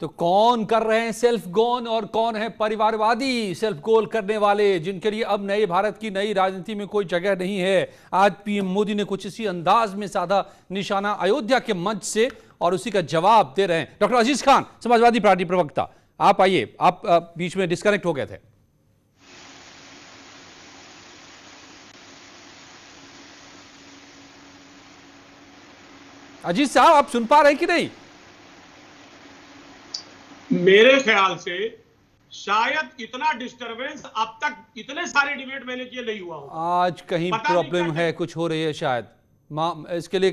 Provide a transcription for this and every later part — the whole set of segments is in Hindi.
तो कौन कर रहे हैं सेल्फ गोल और कौन है परिवारवादी सेल्फ गोल करने वाले, जिनके लिए अब नए भारत की नई राजनीति में कोई जगह नहीं है। आज पीएम मोदी ने कुछ इसी अंदाज में साधा निशाना अयोध्या के मंच से और उसी का जवाब दे रहे हैं। डॉक्टर अजीज खान, समाजवादी पार्टी प्रवक्ता, आप आइए। आप बीच में डिस्कनेक्ट हो गए थे। अजीज साहब, आप सुन पा रहे हैं कि नहीं? मेरे ख्याल से शायद इतना डिस्टरबेंस अब तक इतने सारे डिबेट मैंने किए नहीं हुआ हो। आज कहीं प्रॉब्लम है, कुछ हो रही है शायद। इसके लिए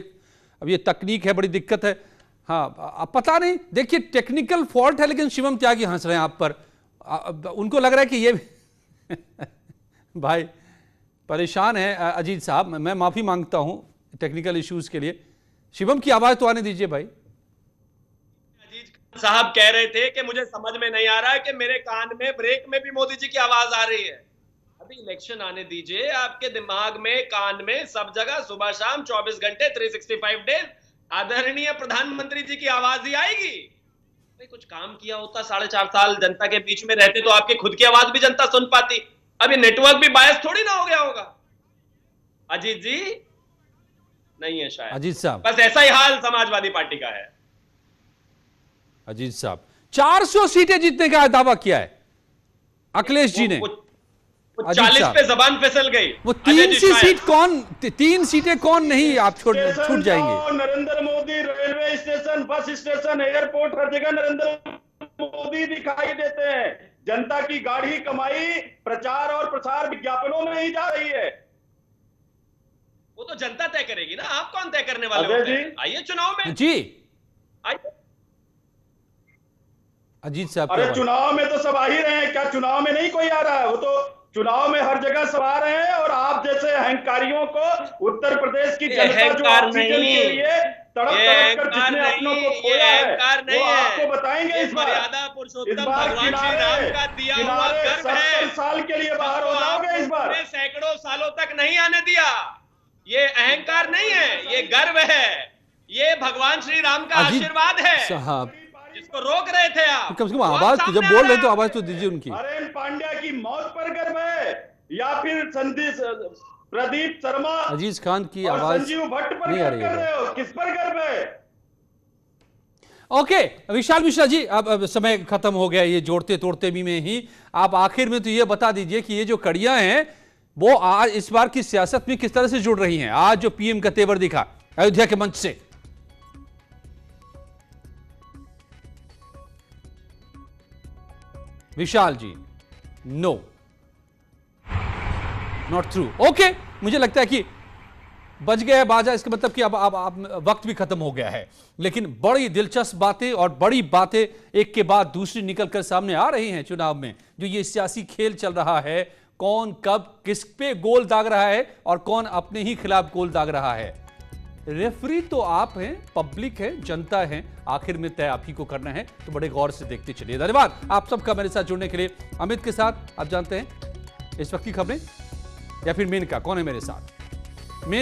अब ये तकनीक है, बड़ी दिक्कत है। हाँ, अब पता नहीं, देखिए टेक्निकल फॉल्ट है, लेकिन शिवम त्यागी हंस रहे हैं आप पर। उनको लग रहा है कि ये भाई परेशान है। अजीत साहब, मैं माफी मांगता हूं टेक्निकल इश्यूज के लिए। शिवम की आवाज तो आने दीजिए भाई। साहब कह रहे थे कि मुझे समझ में नहीं आ रहा है कि मेरे कान में ब्रेक में भी मोदी जी की आवाज आ रही है। अभी इलेक्शन आने दीजिए, आपके दिमाग में, कान में, सब जगह सुबह शाम 24 घंटे 365 डेज आदरणीय प्रधानमंत्री जी की आवाज ही आएगी। भाई कुछ काम किया होता, 4.5 साल जनता के बीच में रहते तो आपकी खुद की आवाज भी जनता सुन पाती। अभी नेटवर्क भी बायस थोड़ी ना हो गया होगा। अजीत जी नहीं है शायद। अजीत साहब, बस ऐसा ही हाल समाजवादी पार्टी का है। अजीत साहब, 400 सीटें जीतने का दावा किया है अखिलेश जी ने। 40 पे जबान फिसल गई। वो 3 सीटें कौन नहीं आप छूट जाएंगे। Narendra Modi railway station, bus station, airport, हर जगह नरेंद्र मोदी दिखाई देते हैं। जनता की गाढ़ी कमाई प्रचार और प्रसार विज्ञापनों में ही जा रही है। वो तो जनता तय करेगी ना, आप कौन तय करने वाले होते हैं? आइए चुनाव में जी। आइए। अजीत साहब, अरे चुनाव में तो सब आ ही रहे हैं, क्या चुनाव में नहीं कोई आ रहा है? वो तो चुनाव में हर जगह सब आ रहे हैं। और आप जैसे अहंकारियों को उत्तर प्रदेश की जनता जो ऑक्सीजन के लिए तड़प कर जिसने अपनों को खोया है, वो आपको बताएंगे। इस बार भगवान श्री राम का दिया हुआ गर्व है। 70 साल के लिए बाहर हो जाओगे इस बार। सैकड़ों सालों तक नहीं आने दिया। ये अहंकार नहीं है, ये गर्व है। ये भगवान श्री राम का आशीर्वाद है साहब, जिसको रोक रहे थे आप। कम से कम आवाज तो जब बोल रहे तो आवाज तो दीजिए उनकी। हरेन पांड्या की मौत पर गर्व है या फिर प्रदीप शर्मा, अजीज खान की आवाज संजीव भट्ट पर नहीं आ गर्व रही कर है। रहे हो? किस पर गर्व है? ओके, विशाल मिश्रा जी, अब समय खत्म हो गया ये जोड़ते तोड़ते भी में ही। आप आखिर में तो ये बता दीजिए कि ये जो कड़ियां हैं वो आज इस बार की सियासत में किस तरह से जुड़ रही हैं। आज जो पीएम का तेवर दिखा अयोध्या के मंच से। विशाल जी, नो, नॉट ट्रू। ओके, मुझे लगता है कि बज गया बाजा, इसका मतलब कि अब वक्त भी खत्म हो गया है। लेकिन बड़ी दिलचस्प बातें और बड़ी बातें एक के बाद दूसरी निकलकर सामने आ रही हैं चुनाव में। जो ये सियासी खेल चल रहा है, कौन कब किस पे गोल दाग रहा है और कौन अपने ही खिलाफ गोल दाग रहा है। रेफरी तो आप हैं, पब्लिक है, जनता है, आखिर में तय आप ही को करना है। तो बड़े गौर से देखते चलिए। धन्यवाद आप सबका मेरे साथ जुड़ने के लिए। अमित के साथ आप जानते हैं इस वक्त की खबरें या फिर मेनका कौन है मेरे साथ।